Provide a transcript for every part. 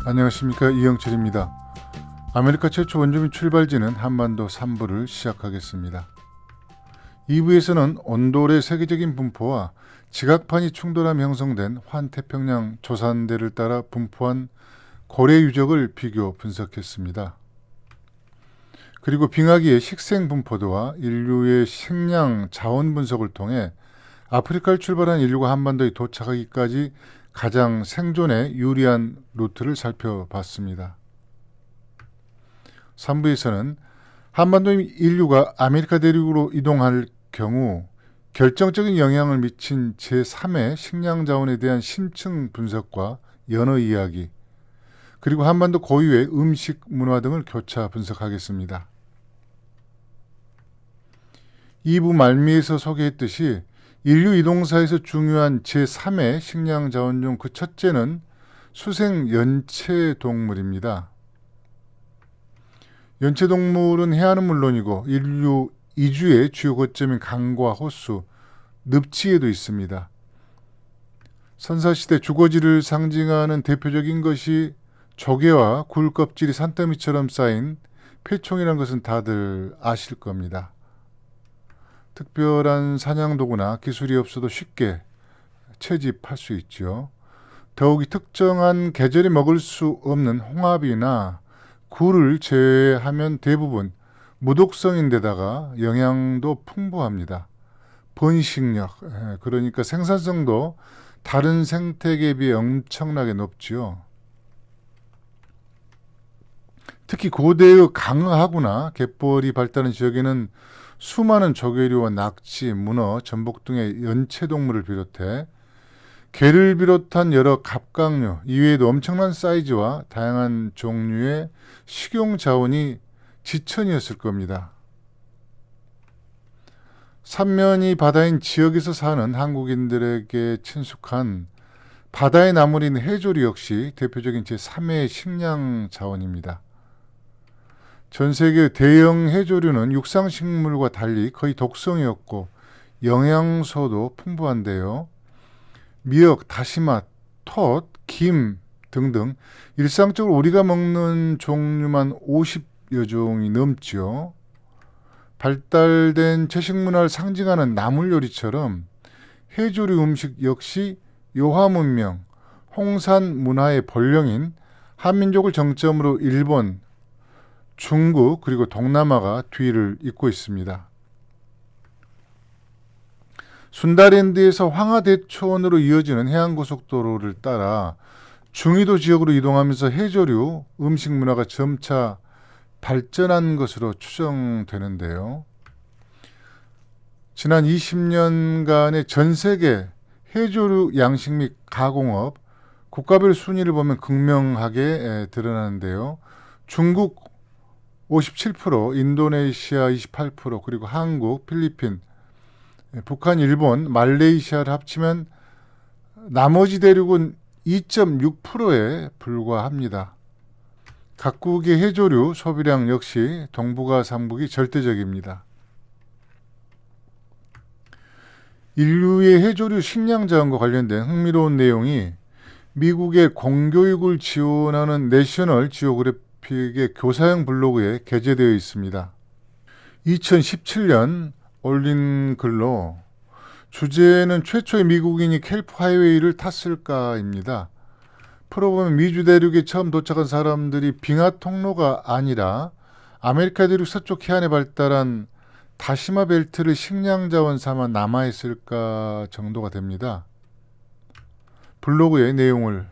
안녕하십니까, 이영철입니다. 아메리카 최초 원주민 출발지는 한반도 3부를 시작하겠습니다. 2부에서는 온돌의 세계적인 분포와 지각판이 충돌하며 형성된 환태평양 조산대를 따라 분포한 고래 유적을 비교 분석했습니다. 그리고 빙하기의 식생 분포도와 인류의 식량 자원 분석을 통해 아프리카를 출발한 인류가 한반도에 도착하기까지 가장 생존에 유리한 루트를 살펴봤습니다. 3부에서는 한반도 인류가 아메리카 대륙으로 이동할 경우 결정적인 영향을 미친 제3의 식량 자원에 대한 심층 분석과 연어 이야기, 그리고 한반도 고유의 음식 문화 등을 교차 분석하겠습니다. 2부 말미에서 소개했듯이 인류 이동사에서 중요한 제3의 식량 자원 중 그 첫째는 수생 연체동물입니다. 연체동물은 해안은 물론이고 인류 이주의 주요 거점인 강과 호수, 늪지에도 있습니다. 선사시대 주거지를 상징하는 대표적인 것이 조개와 굴 껍질이 산더미처럼 쌓인 폐총이라는 것은 다들 아실 겁니다. 특별한 사냥도구나 기술이 없어도 쉽게 채집할 수 있죠. 더욱이 특정한 계절에 먹을 수 없는 홍합이나 굴을 제외하면 대부분 무독성인데다가 영양도 풍부합니다. 번식력, 그러니까 생산성도 다른 생태계에 비해 엄청나게 높죠. 특히 고대의 강어하구나 갯벌이 발달한 지역에는 수많은 조개류와 낙지, 문어, 전복 등의 연체동물을 비롯해 개를 비롯한 여러 갑각류 이외에도 엄청난 사이즈와 다양한 종류의 식용 자원이 지천이었을 겁니다. 삼면이 바다인 지역에서 사는 한국인들에게 친숙한 바다의 나물인 해조류 역시 대표적인 제3의 식량 자원입니다. 전 세계 대형 해조류는 육상식물과 달리 거의 독성이 없고 영양소도 풍부한데요. 미역, 다시마, 톳, 김 등등 일상적으로 우리가 먹는 종류만 50여 종이 넘지요. 발달된 채식문화를 상징하는 나물 요리처럼 해조류 음식 역시 요하문명, 홍산 문화의 본령인 한민족을 정점으로 일본, 중국 그리고 동남아가 뒤를 잇고 있습니다. 순다랜드에서 황하대천으로 이어지는 해안고속도로를 따라 중위도 지역으로 이동하면서 해조류 음식 문화가 점차 발전한 것으로 추정되는데요. 지난 20년간의 전 세계 해조류 양식 및 가공업 국가별 순위를 보면 극명하게 드러나는데요. 중국 57%, 인도네시아 28%, 그리고 한국, 필리핀, 북한, 일본, 말레이시아를 합치면 나머지 대륙은 2.6%에 불과합니다. 각국의 해조류 소비량 역시 동북아, 삼국이 절대적입니다. 인류의 해조류 식량 자원과 관련된 흥미로운 내용이 미국의 공교육을 지원하는 내셔널 지오그래픽의 교사형 블로그에 게재되어 있습니다. 2017년 올린 글로 주제는 최초의 미국인이 켈프 하이웨이를 탔을까입니다. 풀어보면 미주 대륙에 처음 도착한 사람들이 빙하 통로가 아니라 아메리카 대륙 서쪽 해안에 발달한 다시마 벨트를 식량 자원 삼아 남아있을까 정도가 됩니다. 블로그의 내용을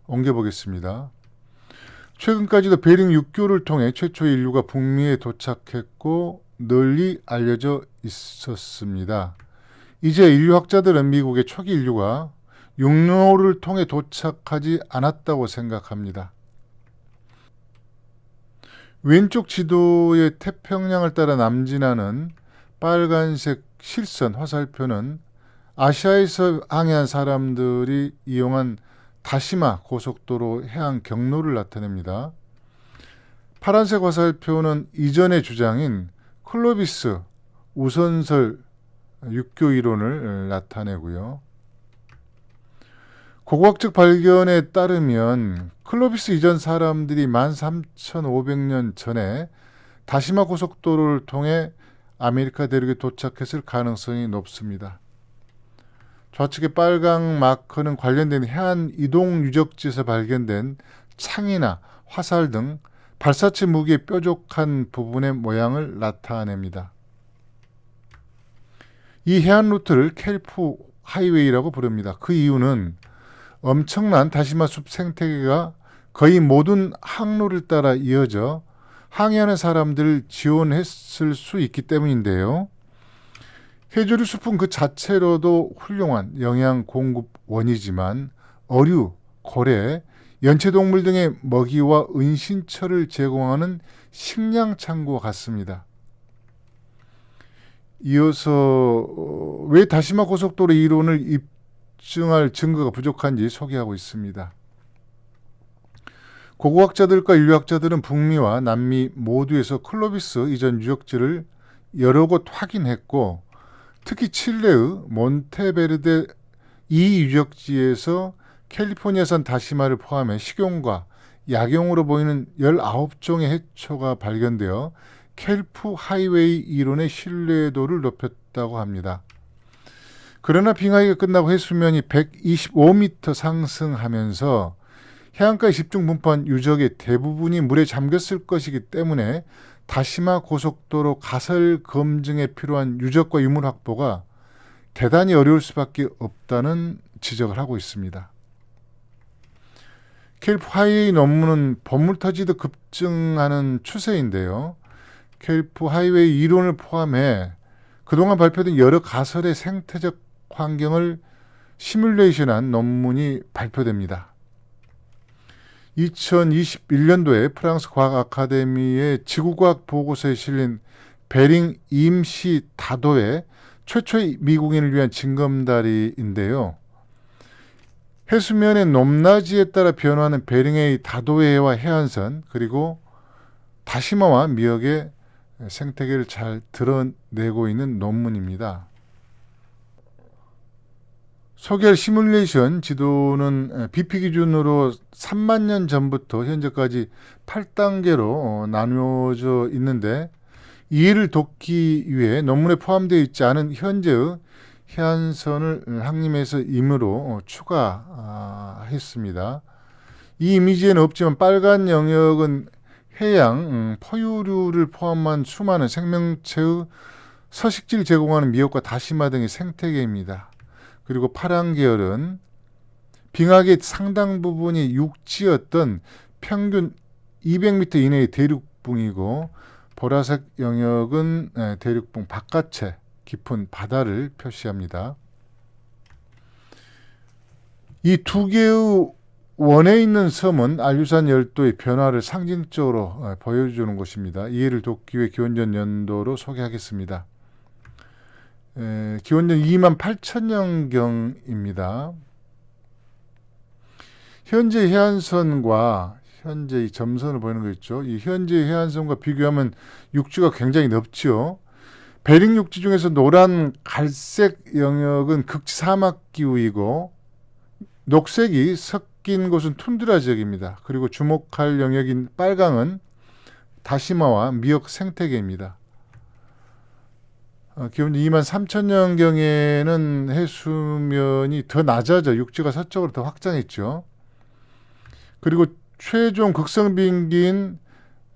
옮겨보겠습니다. 최근까지도 베링 육교를 통해 최초의 인류가 북미에 도착했고 널리 알려져 있었습니다. 이제 인류학자들은 미국의 초기 인류가 육로를 통해 도착하지 않았다고 생각합니다. 왼쪽 지도의 태평양을 따라 남진하는 빨간색 실선 화살표는 아시아에서 항해한 사람들이 이용한 다시마 고속도로 해안 경로를 나타냅니다. 파란색 화살표는 이전의 주장인 클로비스 우선설 육교 이론을 나타내고요. 고고학적 발견에 따르면 클로비스 이전 사람들이 13,500년 전에 다시마 고속도로를 통해 아메리카 대륙에 도착했을 가능성이 높습니다. 좌측의 빨강 마크는 관련된 해안 이동 유적지에서 발견된 창이나 화살 등 발사체 무기의 뾰족한 부분의 모양을 나타냅니다. 이 해안 루트를 켈프 하이웨이라고 부릅니다. 그 이유는 엄청난 다시마 숲 생태계가 거의 모든 항로를 따라 이어져 항해하는 사람들을 지원했을 수 있기 때문인데요. 해조류 숲은 그 자체로도 훌륭한 영양 공급원이지만 어류, 고래, 연체동물 등의 먹이와 은신처를 제공하는 식량 창고와 같습니다. 이어서 왜 다시마 고속도로 이론을 입증할 증거가 부족한지 소개하고 있습니다. 고고학자들과 인류학자들은 북미와 남미 모두에서 클로비스 이전 유적지를 여러 곳 확인했고, 특히 칠레의 몬테베르데 이 유적지에서 캘리포니아산 다시마를 포함해 식용과 약용으로 보이는 19종의 해초가 발견되어 켈프 하이웨이 이론의 신뢰도를 높였다고 합니다. 그러나 빙하기가 끝나고 해수면이 125m 상승하면서 해안가에 집중 분포한 유적의 대부분이 물에 잠겼을 것이기 때문에 다시마 고속도로 가설 검증에 필요한 유적과 유물 확보가 대단히 어려울 수밖에 없다는 지적을 하고 있습니다. 켈프 하이웨이 논문은 본물 터지듯 급증하는 추세인데요. 켈프 하이웨이 이론을 포함해 그동안 발표된 여러 가설의 생태적 환경을 시뮬레이션한 논문이 발표됩니다. 2021년도에 프랑스 과학 아카데미의 지구과학 보고서에 실린 베링 임시 다도해 최초의 미국인을 위한 징검다리인데요. 해수면의 높낮이에 따라 변화하는 베링의 다도해와 해안선, 그리고 다시마와 미역의 생태계를 잘 드러내고 있는 논문입니다. 소개할 시뮬레이션 지도는 BP 기준으로 3만 년 전부터 현재까지 8단계로 나누어져 있는데, 이해를 돕기 위해 논문에 포함되어 있지 않은 현재의 해안선을 항림해서 임의로 추가했습니다. 이 이미지에는 없지만 빨간 영역은 해양, 포유류를 포함한 수많은 생명체의 서식지를 제공하는 미역과 다시마 등의 생태계입니다. 그리고 파란 계열은 빙하의 상당 부분이 육지였던 평균 200m 이내의 대륙붕이고, 보라색 영역은 대륙붕 바깥의 깊은 바다를 표시합니다. 이 두 개의 원에 있는 섬은 알류산 열도의 변화를 상징적으로 보여주는 것입니다. 이해를 돕기 위해 기원전 연도로 소개하겠습니다. 기원전 28,000년경입니다. 현재 해안선과 현재 이 점선을 보이는 거 있죠. 이 현재 해안선과 비교하면 육지가 굉장히 넓지요. 베링 육지 중에서 노란 갈색 영역은 극지 사막 기후이고, 녹색이 섞인 곳은 툰드라 지역입니다. 그리고 주목할 영역인 빨강은 다시마와 미역 생태계입니다. 기원전 23,000년경에는 해수면이 더 낮아져 육지가 서쪽으로 더 확장했죠. 그리고 최종 극성빙기인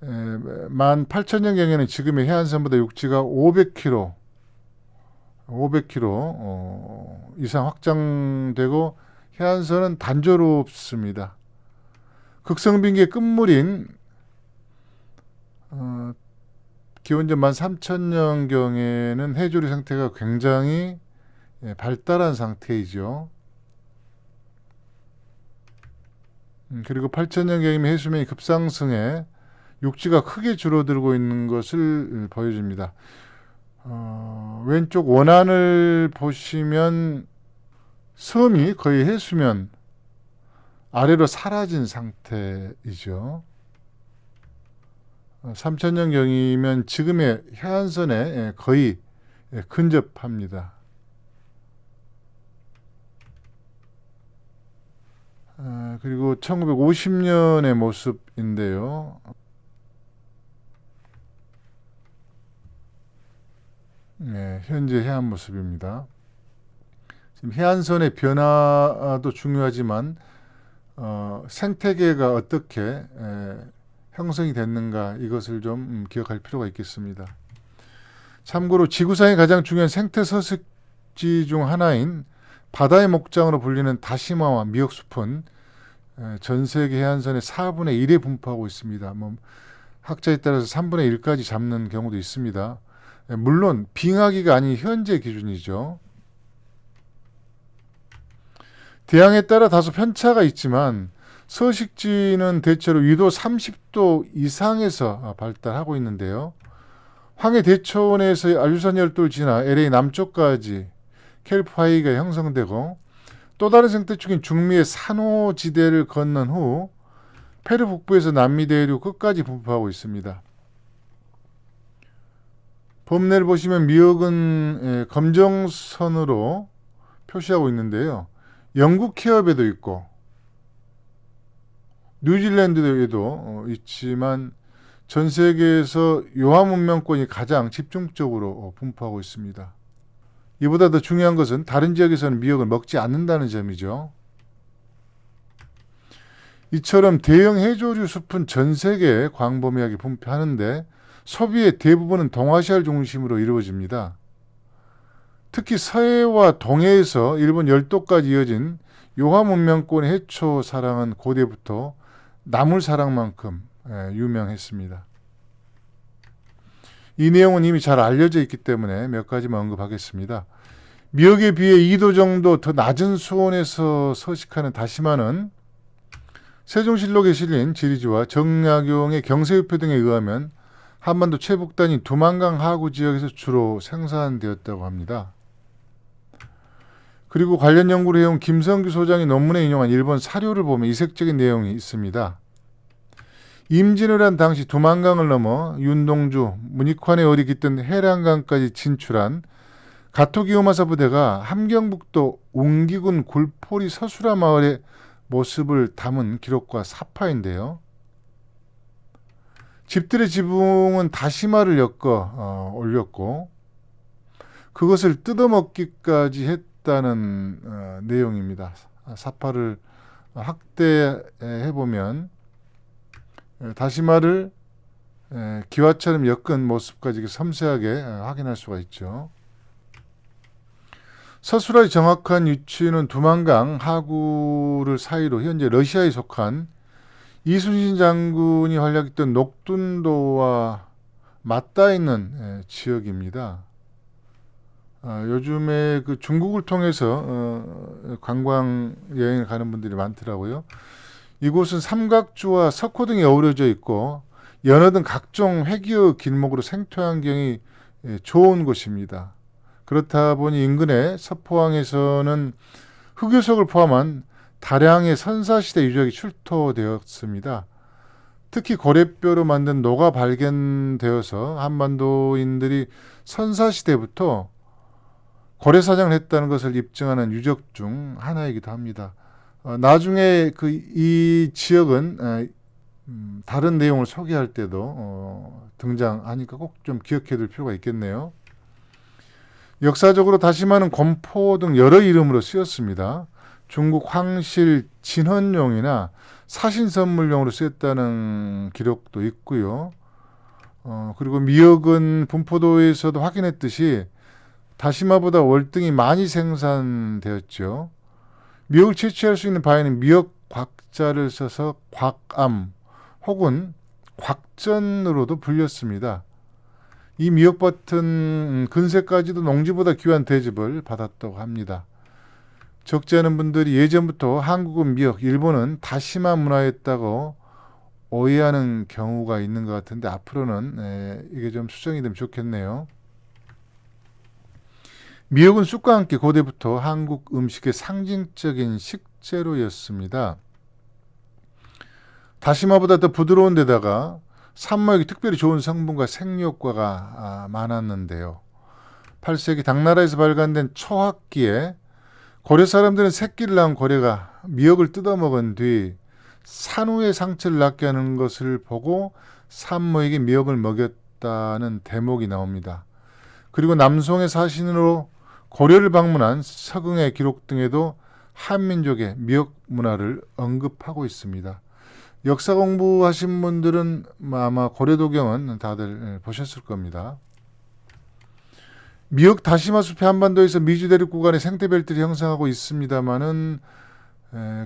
18,000년경에는 지금의 해안선보다 육지가 500km 이상 확장되고 해안선은 단조롭습니다. 극성빙기의 끝물인 기원전 13,000년경에는 해조류 생태가 굉장히 발달한 상태이죠. 그리고 8,000년경이면 해수면이 급상승해 육지가 크게 줄어들고 있는 것을 보여줍니다. 왼쪽 원안을 보시면 섬이 거의 해수면 아래로 사라진 상태이죠. 3,000년경이면 지금의 해안선에 거의 근접합니다. 그리고 1950년의 모습인데요. 네, 현재 해안 모습입니다. 지금 해안선의 변화도 중요하지만 생태계가 어떻게 형성이 됐는가 이것을 좀 기억할 필요가 있겠습니다. 참고로 지구상의 가장 중요한 생태 서식지 중 하나인 바다의 목장으로 불리는 다시마와 미역숲은 전 세계 해안선의 4분의 1에 분포하고 있습니다. 학자에 따라서 3분의 1까지 잡는 경우도 있습니다. 물론 빙하기가 아닌 현재 기준이죠. 대양에 따라 다소 편차가 있지만 서식지는 대체로 위도 30도 이상에서 발달하고 있는데요. 황해 대초원에서 알류산 열도를 지나 LA 남쪽까지 켈프 하이가 형성되고 또 다른 생태축인 중미의 산호지대를 건넌 후 페루 북부에서 남미 대륙 끝까지 분포하고 있습니다. 범례를 보시면 미역은 검정선으로 표시하고 있는데요. 영국 해협에도 있고 뉴질랜드에도 있지만 전 세계에서 요하 문명권이 가장 집중적으로 분포하고 있습니다. 이보다 더 중요한 것은 다른 지역에서는 미역을 먹지 않는다는 점이죠. 이처럼 대형 해조류 숲은 전 세계에 광범위하게 분포하는데 소비의 대부분은 동아시아를 중심으로 이루어집니다. 특히 서해와 동해에서 일본 열도까지 이어진 요하 문명권의 해초 사랑은 고대부터 나물 사랑만큼 유명했습니다. 이 내용은 이미 잘 알려져 있기 때문에 몇 가지만 언급하겠습니다. 미역에 비해 2도 정도 더 낮은 수온에서 서식하는 다시마는 세종실록에 실린 지리지와 정약용의 경세유표 등에 의하면 한반도 최북단인 두만강 하구 지역에서 주로 생산되었다고 합니다. 그리고 관련 연구를 해온 김성규 소장이 논문에 인용한 일본 사료를 보면 이색적인 내용이 있습니다. 임진을 한 당시 두만강을 넘어 윤동주, 문익환의 어리 깃든 해량강까지 진출한 가토기요마사 부대가 함경북도 웅기군 굴포리 서수라 마을의 모습을 담은 기록과 사파인데요. 집들의 지붕은 다시마를 엮어 올렸고 그것을 뜯어먹기까지 했다는 내용입니다. 사파를 확대해보면 다시마를 기와처럼 엮은 모습까지 섬세하게 확인할 수가 있죠. 서수라의 정확한 위치는 두만강 하구를 사이로 현재 러시아에 속한 이순신 장군이 활약했던 녹둔도와 맞닿아 있는 지역입니다. 요즘에 그 중국을 통해서 관광 여행을 가는 분들이 많더라고요. 이곳은 삼각주와 석호 등이 어우러져 있고 연어 등 각종 회기의 길목으로 생태 환경이 좋은 곳입니다. 그렇다 보니 인근의 서포항에서는 흑요석을 포함한 다량의 선사시대 유적이 출토되었습니다. 특히 고래뼈로 만든 노가 발견되어서 한반도인들이 선사시대부터 고래사냥을 했다는 것을 입증하는 유적 중 하나이기도 합니다. 나중에 이 지역은 다른 내용을 소개할 때도 등장하니까 꼭 좀 기억해 둘 필요가 있겠네요. 역사적으로 다시마는 곰포 등 여러 이름으로 쓰였습니다. 중국 황실 진헌용이나 사신선물용으로 쓰였다는 기록도 있고요. 그리고 미역은 분포도에서도 확인했듯이 다시마보다 월등히 많이 생산되었죠. 미역을 채취할 수 있는 바위는 미역 곽자를 써서 곽암 혹은 곽전으로도 불렸습니다. 이 미역밭은 근세까지도 농지보다 귀한 대접을 받았다고 합니다. 적지 않은 분들이 예전부터 한국은 미역, 일본은 다시마 문화였다고 오해하는 경우가 있는 것 같은데 앞으로는 이게 좀 수정이 되면 좋겠네요. 미역은 쑥과 함께 고대부터 한국 음식의 상징적인 식재료였습니다. 다시마보다 더 부드러운 데다가 산모에게 특별히 좋은 성분과 생리효과가 많았는데요. 8세기 당나라에서 발간된 초학기에 고려 사람들은 새끼를 낳은 고래가 미역을 뜯어먹은 뒤 산후의 상처를 낫게 하는 것을 보고 산모에게 미역을 먹였다는 대목이 나옵니다. 그리고 남송의 사신으로 고려를 방문한 서경의 기록 등에도 한민족의 미역 문화를 언급하고 있습니다. 역사 공부하신 분들은 아마 고려도경은 다들 보셨을 겁니다. 미역 다시마 숲이 한반도에서 미주 대륙 구간의 생태별들이 형성하고 있습니다만은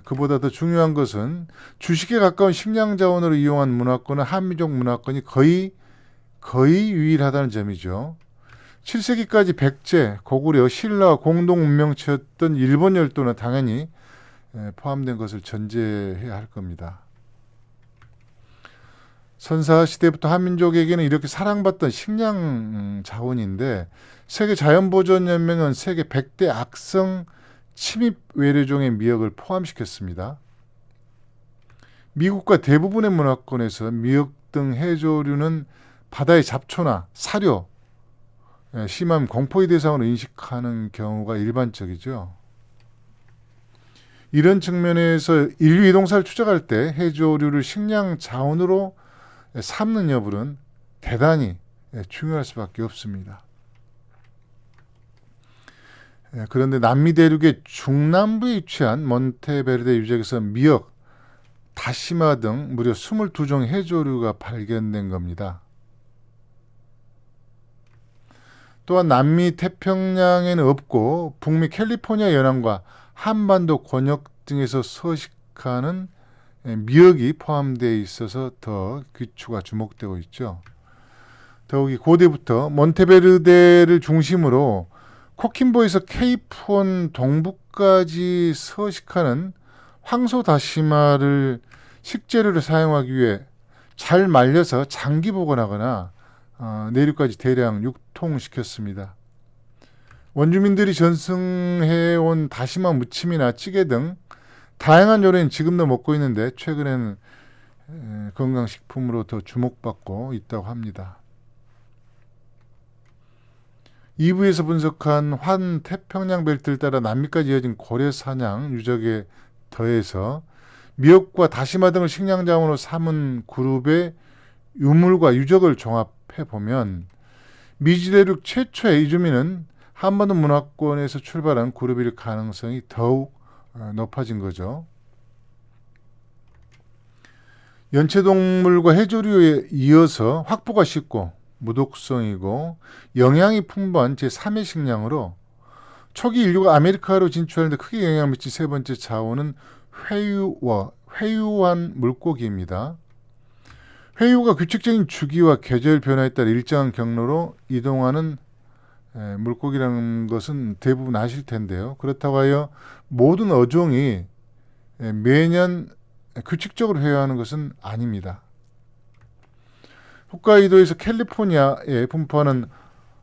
그보다 더 중요한 것은 주식에 가까운 식량 자원으로 이용한 문화권은 한민족 문화권이 거의 유일하다는 점이죠. 7세기까지 백제, 고구려, 신라와 공동 운명체였던 일본 열도는 당연히 포함된 것을 전제해야 할 겁니다. 선사 시대부터 한민족에게는 이렇게 사랑받던 식량 자원인데 세계 자연보전연맹은 세계 100대 악성 침입 외래종의 미역을 포함시켰습니다. 미국과 대부분의 문화권에서 미역 등 해조류는 바다의 잡초나 사료, 심한 공포의 대상으로 인식하는 경우가 일반적이죠. 이런 측면에서 인류 이동사를 추적할 때 해조류를 식량 자원으로 삼는 여부는 대단히 중요할 수밖에 없습니다. 그런데 남미 대륙의 중남부에 위치한 몬테베르데 유적에서 미역, 다시마 등 무려 22종의 해조류가 발견된 겁니다. 또한 남미 태평양에는 없고 북미 캘리포니아 연안과 한반도 권역 등에서 서식하는 미역이 포함되어 있어서 더 귀추가 주목되고 있죠. 더욱이 고대부터 몬테베르데를 중심으로 코킨보에서 케이프원 동부까지 서식하는 황소다시마를 식재료로 사용하기 위해 잘 말려서 장기 보관하거나 내륙까지 대량 유통시켰습니다. 원주민들이 전승해온 다시마 무침이나 찌개 등 다양한 요리는 지금도 먹고 있는데 최근에는 건강식품으로 더 주목받고 있다고 합니다. 2부에서 분석한 환태평양 벨트를 따라 남미까지 이어진 고래 사냥 유적에 더해서 미역과 다시마 등을 식량자원으로 삼은 그룹의 유물과 유적을 종합해보면 미지대륙 최초의 이주민은 한반도 문화권에서 출발한 그룹일 가능성이 더욱 높아진 거죠. 연체동물과 해조류에 이어서 확보가 쉽고 무독성이고 영양이 풍부한 제3의 식량으로 초기 인류가 아메리카로 진출하는데 크게 영향을 미친 세 번째 자원은 회유한 물고기입니다. 회유가 규칙적인 주기와 계절 변화에 따라 일정한 경로로 이동하는 물고기라는 것은 대부분 아실 텐데요. 그렇다고 하여 모든 어종이 매년 규칙적으로 회유하는 것은 아닙니다. 홋카이도에서 캘리포니아에 분포하는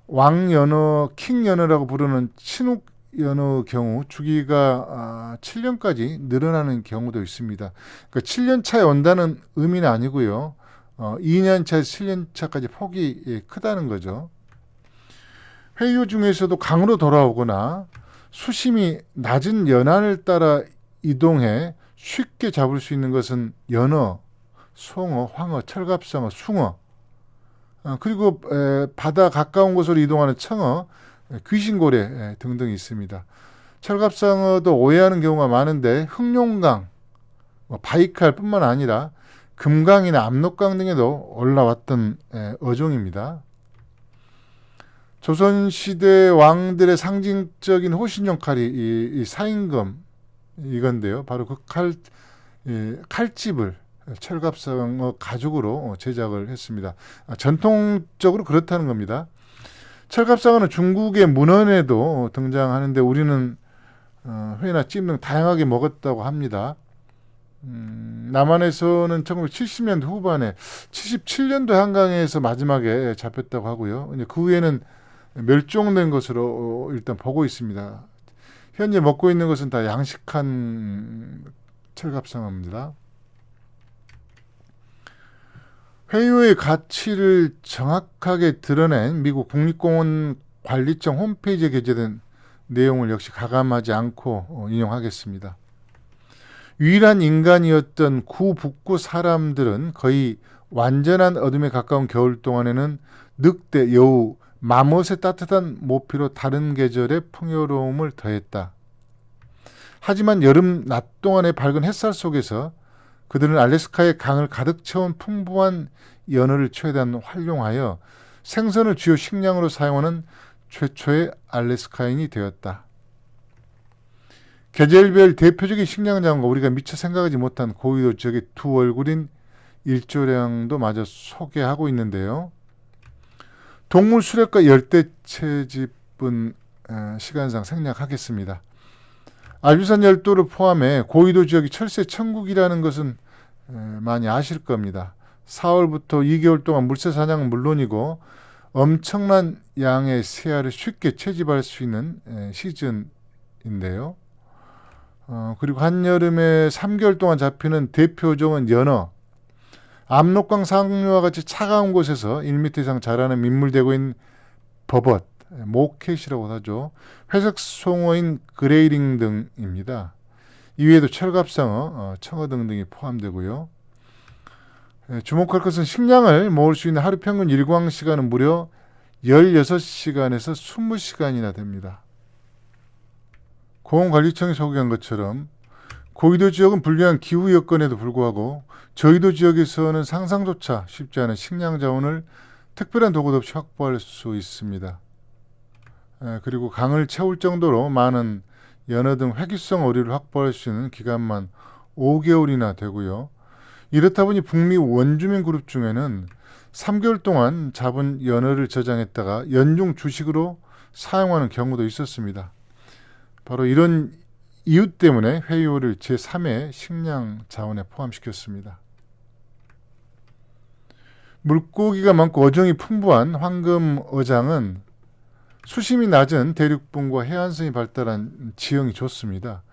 왕연어, 킹연어라고 부르는 친욱연어 경우 주기가 7년까지 늘어나는 경우도 있습니다. 그러니까 7년 차에 온다는 의미는 아니고요. 2년 차에서 7년 차까지 폭이 크다는 거죠. 회유 중에서도 강으로 돌아오거나 수심이 낮은 연안을 따라 이동해 쉽게 잡을 수 있는 것은 연어, 송어, 황어, 철갑상어, 숭어, 그리고 바다 가까운 곳으로 이동하는 청어, 귀신고래 등등이 있습니다. 철갑상어도 오해하는 경우가 많은데 흑룡강, 바이칼 뿐만 아니라 금강이나 압록강 등에도 올라왔던 어종입니다. 조선시대 왕들의 상징적인 호신용 칼이 이 사인검 이건데요. 바로 그 칼집을 철갑상어 가죽으로 제작을 했습니다. 전통적으로 그렇다는 겁니다. 철갑상어는 중국의 문헌에도 등장하는데 우리는 회나 찜 등 다양하게 먹었다고 합니다. 남한에서는 1970년대 후반에 77년도 한강에서 마지막에 잡혔다고 하고요. 그 후에는 멸종된 것으로 일단 보고 있습니다. 현재 먹고 있는 것은 다 양식한 철갑상어입니다. 회유의 가치를 정확하게 드러낸 미국 국립공원 관리청 홈페이지에 게재된 내용을 역시 가감하지 않고 인용하겠습니다. 유일한 인간이었던 구북구 사람들은 거의 완전한 어둠에 가까운 겨울 동안에는 늑대, 여우, 마못의 따뜻한 모피로 다른 계절의 풍요로움을 더했다. 하지만 여름 낮 동안의 밝은 햇살 속에서 그들은 알래스카의 강을 가득 채운 풍부한 연어를 최대한 활용하여 생선을 주요 식량으로 사용하는 최초의 알래스카인이 되었다. 계절별 대표적인 식량 자원과 우리가 미처 생각하지 못한 고위도 지역의 두 얼굴인 일조량도 마저 소개하고 있는데요. 동물 수렵과 열대 채집은 시간상 생략하겠습니다. 알프산 열도를 포함해 고위도 지역이 철새 천국이라는 것은 많이 아실 겁니다. 4월부터 2개월 동안 물새 사냥은 물론이고 엄청난 양의 새알을 쉽게 채집할 수 있는 시즌인데요. 그리고 한여름에 3개월 동안 잡히는 대표종은 연어, 압록강 상류와 같이 차가운 곳에서 1m 이상 자라는 민물대고 있는 버벗, 모켓이라고 하죠. 회색 송어인 그레이링 등입니다. 이외에도 철갑상어, 청어 등등이 포함되고요. 주목할 것은 식량을 먹을 수 있는 하루 평균 일광시간은 무려 16시간에서 20시간이나 됩니다. 공원관리청이 소개한 것처럼 고위도 지역은 불리한 기후 여건에도 불구하고 저위도 지역에서는 상상조차 쉽지 않은 식량 자원을 특별한 도구 없이 확보할 수 있습니다. 그리고 강을 채울 정도로 많은 연어 등 회귀성 어류를 확보할 수 있는 기간만 5개월이나 되고요. 이렇다 보니 북미 원주민 그룹 중에는 3개월 동안 잡은 연어를 저장했다가 연중 주식으로 사용하는 경우도 있었습니다. 바로 이런 이유 때문에 회유어를 제3의 식량 자원에 포함시켰습니다. 물고기가 많고 어종이 풍부한 황금어장은 수심이 낮은 대륙분과 해안선이 발달한 지형이 좋습니다.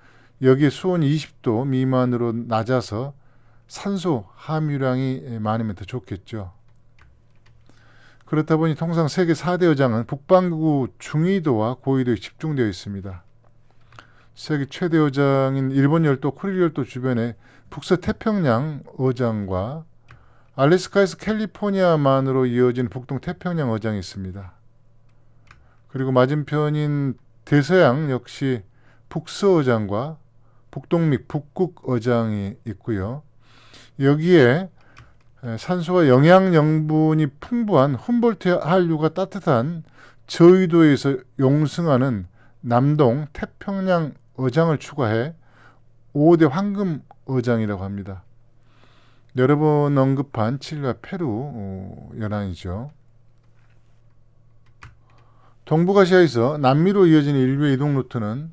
여기에 수온이 20도 미만으로 낮아서 산소 함유량이 많으면 더 좋겠죠. 그렇다 보니 통상 세계 4대 어장은 북반구 중위도와 고위도에 집중되어 있습니다. 세계 최대 어장인 일본 열도 쿠릴 열도 주변에 북서태평양 어장과 알래스카에서 캘리포니아만으로 이어진 북동 태평양 어장이 있습니다. 그리고 맞은편인 대서양 역시 북서어장과 북동믹 북극 어장이 있고요. 여기에 산소와 영양 영분이 풍부한 훔볼트 한류가 따뜻한 저위도에서 용승하는 남동 태평양 어장을 추가해 5대 황금 어장이라고 합니다. 여러 번 언급한 칠레와 페루 연안이죠. 동북아시아에서 남미로 이어지는 인류의 이동 루트는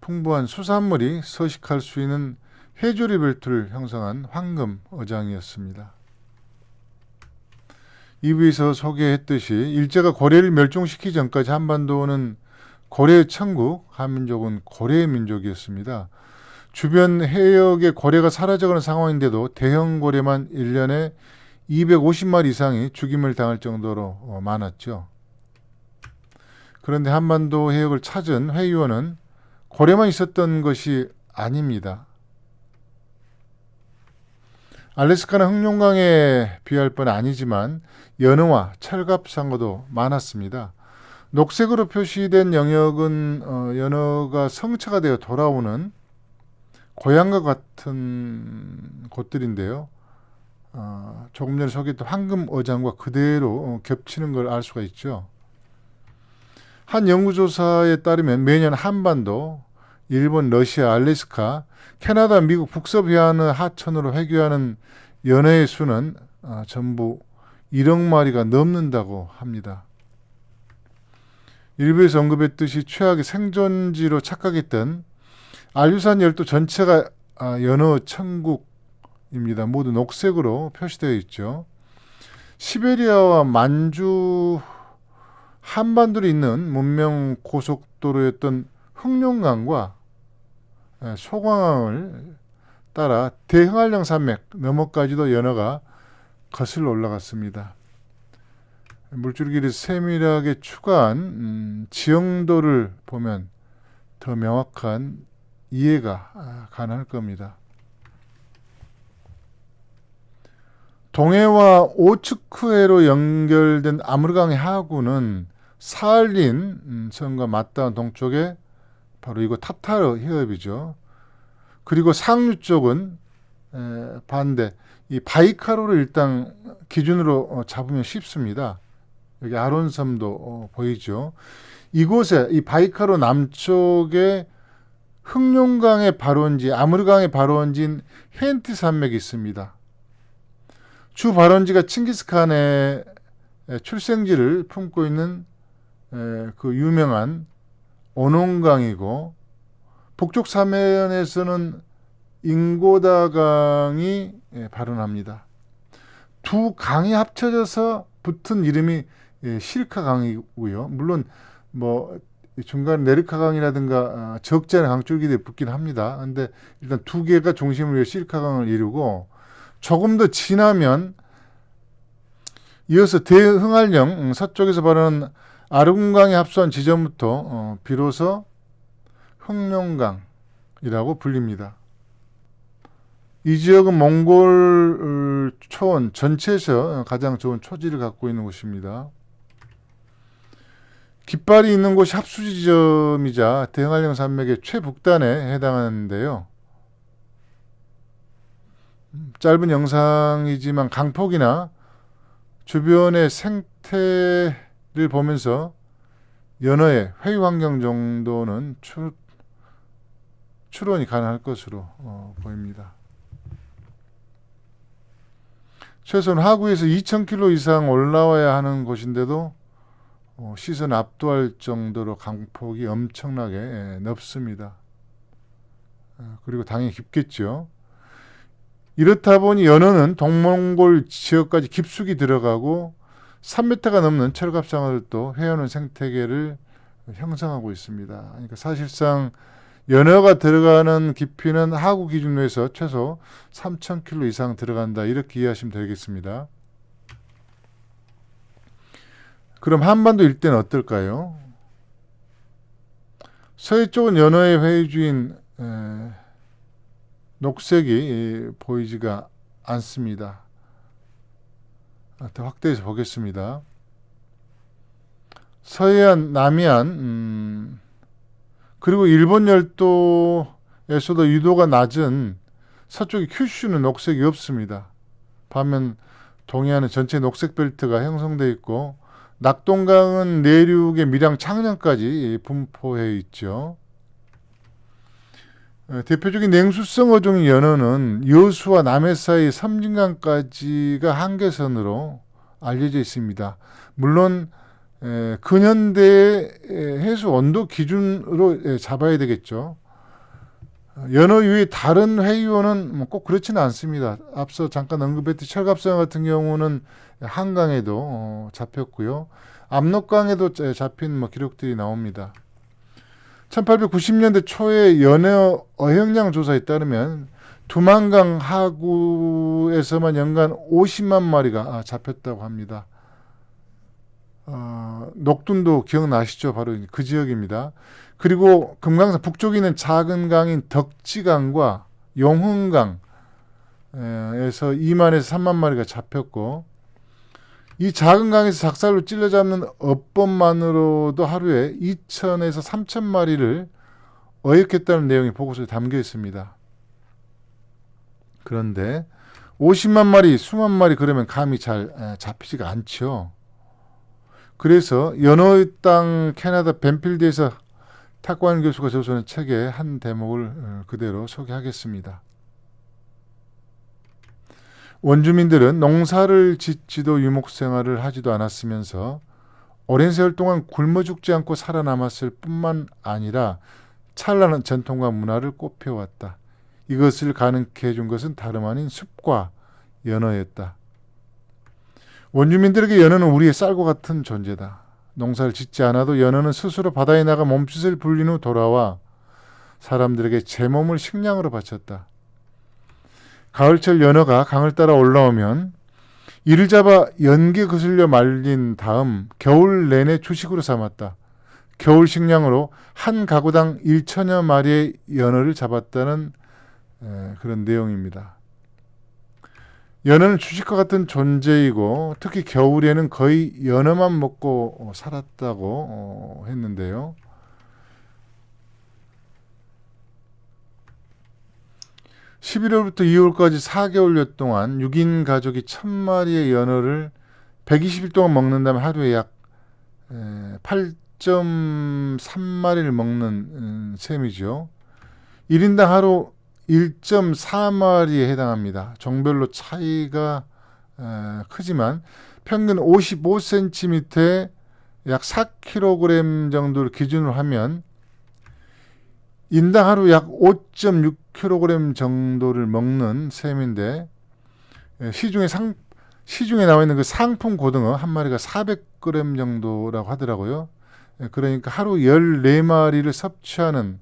풍부한 수산물이 서식할 수 있는 해조리 벨트를 형성한 황금 어장이었습니다. 2부에서 소개했듯이 일제가 고려를 멸종시키기 전까지 한반도는 고려의 천국, 한민족은 고려의 민족이었습니다. 주변 해역에 고래가 사라져가는 상황인데도 대형 고래만 1년에 250마리 이상이 죽임을 당할 정도로 많았죠. 그런데 한반도 해역을 찾은 회유어는 고래만 있었던 것이 아닙니다. 알래스카는 흑룡강에 비할 바는 아니지만 연어와 철갑상어도 많았습니다. 녹색으로 표시된 영역은 연어가 성체가 되어 돌아오는 고향과 같은 곳들인데요. 조금 전에 소개했던 황금 어장과 그대로 겹치는 걸 알 수가 있죠. 한 연구조사에 따르면 매년 한반도, 일본, 러시아, 알래스카, 캐나다, 미국 북서 해안의 하천으로 회귀하는 연어의 수는 전부 1억 마리가 넘는다고 합니다. 일부에서 언급했듯이 최악의 생존지로 착각했던 알프산 열도 전체가 연어 천국입니다. 모두 녹색으로 표시되어 있죠. 시베리아와 만주 한반도에 있는 문명 고속도로였던 흑룡강과 소광항을 따라 대흥알령 산맥 너머까지도 연어가 거슬러 올라갔습니다. 물줄기를 세밀하게 추가한 지형도를 보면 더 명확한 이해가 가능할 겁니다. 동해와 오츠크해로 연결된 아무르강의 하구는 사할린 섬과 맞닿은 동쪽에 바로 이거 타타르 해협이죠. 그리고 상류 쪽은 반대 이 바이카로를 일단 기준으로 잡으면 쉽습니다. 여기 아론섬도 보이죠. 이곳에 이 바이카로 남쪽에 흑룡강의 발원지, 아무르강의 발원지인 헨티 산맥이 있습니다. 주 발원지가 칭기스칸의 출생지를 품고 있는 그 유명한 오논강이고, 북쪽 사면에서는 잉고다강이 발원합니다. 두 강이 합쳐져서 붙은 이름이 시르카강이고요. 물론 뭐 중간 네르카강이라든가 적지 않은 강줄기들이 붙긴 합니다. 근데 일단 두 개가 중심으로 해서 시르카강을 이루고, 조금 더 지나면 이어서 대흥알령 서쪽에서 발원한 아름강이 합수한 지점부터 비로소 흑룡강이라고 불립니다. 이 지역은 몽골 초원 전체에서 가장 좋은 초지를 갖고 있는 곳입니다. 깃발이 있는 곳이 합수 지점이자 대흥알령 산맥의 최북단에 해당하는데요. 짧은 영상이지만 강폭이나 주변의 생태를 보면서 연어의 회유 환경 정도는 추론이 가능할 것으로 보입니다. 최소한 하구에서 2,000km 이상 올라와야 하는 곳인데도 시선 압도할 정도로 강폭이 엄청나게 넓습니다. 그리고 당연히 깊겠죠. 이렇다 보니 연어는 동몽골 지역까지 깊숙이 들어가고 3m가 넘는 철갑상어들도 헤어는 생태계를 형성하고 있습니다. 그러니까 사실상 연어가 들어가는 깊이는 하구 기준으로 해서 최소 3,000km 이상 들어간다, 이렇게 이해하시면 되겠습니다. 그럼 한반도 일대는 어떨까요? 서해쪽은 연어의 회유지인 녹색이 보이지가 않습니다. 더 확대해서 보겠습니다. 서해안, 남해안, 그리고 일본 열도에서도 유도가 낮은 서쪽의 큐슈는 녹색이 없습니다. 반면 동해안은 전체 녹색 벨트가 형성되어 있고, 낙동강은 내륙의 밀양 창녕까지 분포해 있죠. 대표적인 냉수성 어종인 연어는 여수와 남해 사이 섬진강까지가 한계선으로 알려져 있습니다. 물론 근현대의 해수 온도 기준으로 잡아야 되겠죠. 연어 외에 다른 회유어는 꼭 그렇지는 않습니다. 앞서 잠깐 언급했듯이 철갑상어 같은 경우는 한강에도 잡혔고요. 압록강에도 잡힌 기록들이 나옵니다. 1890년대 초에 연어 어획량 조사에 따르면 두만강 하구에서만 연간 50만 마리가 잡혔다고 합니다. 녹둔도 기억나시죠? 바로 그 지역입니다. 그리고 금강산 북쪽에 있는 작은 강인 덕지강과 용흥강에서 2만에서 3만 마리가 잡혔고, 이 작은 강에서 작살로 찔러 잡는 어법만으로도 하루에 2,000에서 3,000 마리를 어획했다는 내용이 보고서에 담겨 있습니다. 그런데 50만 마리, 수만 마리 그러면 감이 잘 잡히지가 않죠. 그래서 연어의 땅 캐나다 벤필드에서 탁관 교수가 저서는 책의 한 대목을 그대로 소개하겠습니다. 원주민들은 농사를 짓지도 유목생활을 하지도 않았으면서 오랜 세월 동안 굶어 죽지 않고 살아남았을 뿐만 아니라 찬란한 전통과 문화를 꽃피워왔다. 이것을 가능케 해준 것은 다름 아닌 숲과 연어였다. 원주민들에게 연어는 우리의 쌀과 같은 존재다. 농사를 짓지 않아도 연어는 스스로 바다에 나가 몸짓을 불린 후 돌아와 사람들에게 제 몸을 식량으로 바쳤다. 가을철 연어가 강을 따라 올라오면 이를 잡아 연기 거슬려 말린 다음 겨울 내내 주식으로 삼았다. 겨울 식량으로 한 가구당 1천여 마리의 연어를 잡았다는 그런 내용입니다. 연어는 주식과 같은 존재이고 특히 겨울에는 거의 연어만 먹고 살았다고 했는데요. (11월부터) (2월까지) 4개월여 동안 6인 가족이 1000마리의 연어를 120일 동안 먹는다면 하루에 약 8.3마리를 먹는 셈이죠. 1인당 하루 1.4마리에 해당합니다. 종별로 차이가 크지만 평균 55cm에 약 4kg 정도를 기준으로 하면 인당 하루 약 5.6kg 정도를 먹는 셈인데, 시중에 나와 있는 그 상품 고등어 한 마리가 400g 정도라고 하더라고요. 그러니까 하루 14마리를 섭취하는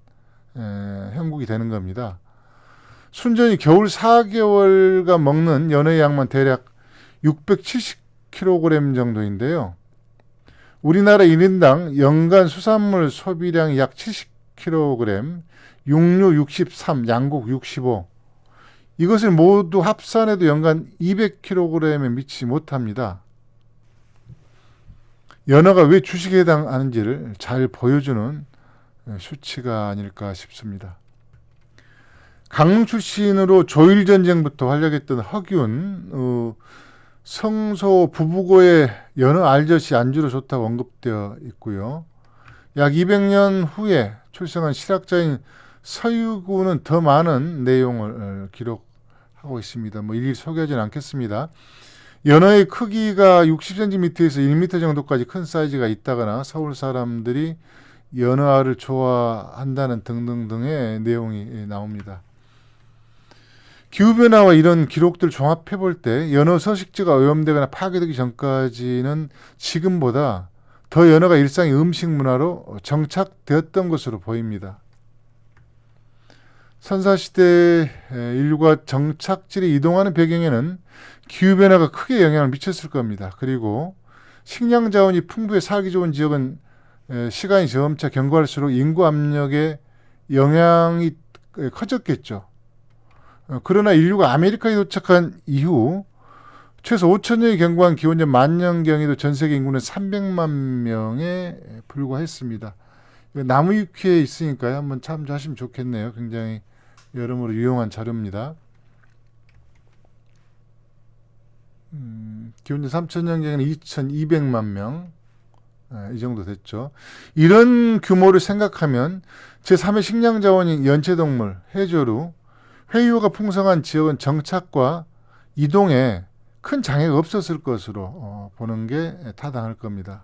형국이 되는 겁니다. 순전히 겨울 4개월간 먹는 연어의 양만 대략 670kg 정도인데요. 우리나라 1인당 연간 수산물 소비량이 약 70kg, 육류 63, 양곡 65. 이것을 모두 합산해도 연간 200kg에 미치지 못합니다. 연어가 왜 주식에 해당하는지를 잘 보여주는 수치가 아닐까 싶습니다. 강릉 출신으로 조일전쟁부터 활약했던 허균, 성소 부부고의 연어 알젓이 안주로 좋다고 언급되어 있고요. 약 200년 후에 출생한 실학자인 서유구는 더 많은 내용을 기록하고 있습니다. 일일이 소개하지는 않겠습니다. 연어의 크기가 60cm에서 1m 정도까지 큰 사이즈가 있다거나 서울 사람들이 연어알을 좋아한다는 등등등의 내용이 나옵니다. 기후변화와 이런 기록들 종합해 볼 때 연어 서식지가 오염되거나 파괴되기 전까지는 지금보다 더 연어가 일상의 음식 문화로 정착되었던 것으로 보입니다. 선사시대 인류가 정착지를 이동하는 배경에는 기후변화가 크게 영향을 미쳤을 겁니다. 그리고 식량 자원이 풍부해 살기 좋은 지역은 시간이 점차 경과할수록 인구 압력의 영향이 커졌겠죠. 그러나 인류가 아메리카에 도착한 이후 최소 5천년이 경과한 기원전 만년경에도 전세계 인구는 300만 명에 불과했습니다. 나무 위키에 있으니까요. 한번 참조하시면 좋겠네요. 굉장히 여러모로 유용한 자료입니다. 기원전 3000년경에는 2200만 명, 이 정도 됐죠. 이런 규모를 생각하면 제3의 식량 자원인 연체동물, 해조류, 회유가 풍성한 지역은 정착과 이동에 큰 장애가 없었을 것으로 보는 게 타당할 겁니다.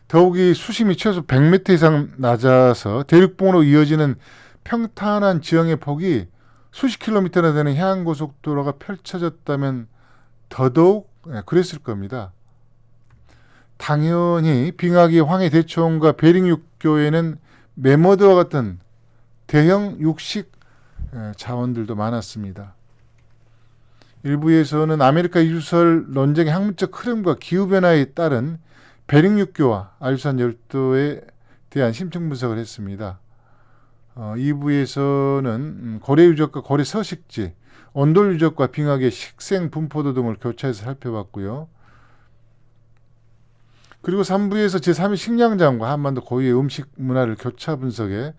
더욱이 수심이 최소 100m 이상 낮아서 대륙봉으로 이어지는 평탄한 지형의 폭이 수십 킬로미터나 되는 해안고속도로가 펼쳐졌다면 더더욱 그랬을 겁니다. 당연히 빙하기 황해 대초원과 베링 육교에는 매머드와 같은 대형 육식 자원들도 많았습니다. 일부에서는 아메리카 이주설 논쟁의 학문적 흐름과 기후변화에 따른 베링 육교와 알프산 열도에 대한 심층 분석을 했습니다. 2부에서는 고래 유적과 고래 서식지, 온돌 유적과 빙하기의 식생 분포도 등을 교차해서 살펴봤고요. 그리고 3부에서 제3의 식량자원과 한반도 고유의 음식 문화를 교차 분석해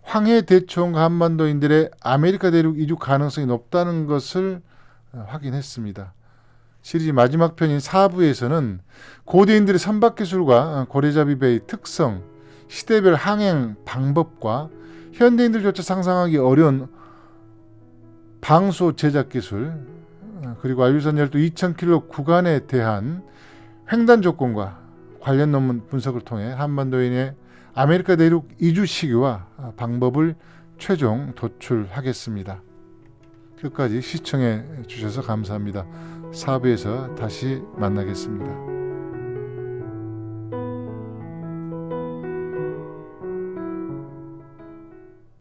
황해 대초원과 한반도인들의 아메리카 대륙 이주 가능성이 높다는 것을 확인했습니다. 시리즈 마지막 편인 4부에서는 고대인들의 선박기술과 고래잡이배의 특성, 시대별 항행 방법과 현대인들조차 상상하기 어려운 방수 제작 기술, 그리고 알프산 열도 2000km 구간에 대한 횡단 조건과 관련 논문 분석을 통해 한반도인의 아메리카 대륙 이주 시기와 방법을 최종 도출하겠습니다. 끝까지 시청해 주셔서 감사합니다. 4부에서 다시 만나겠습니다.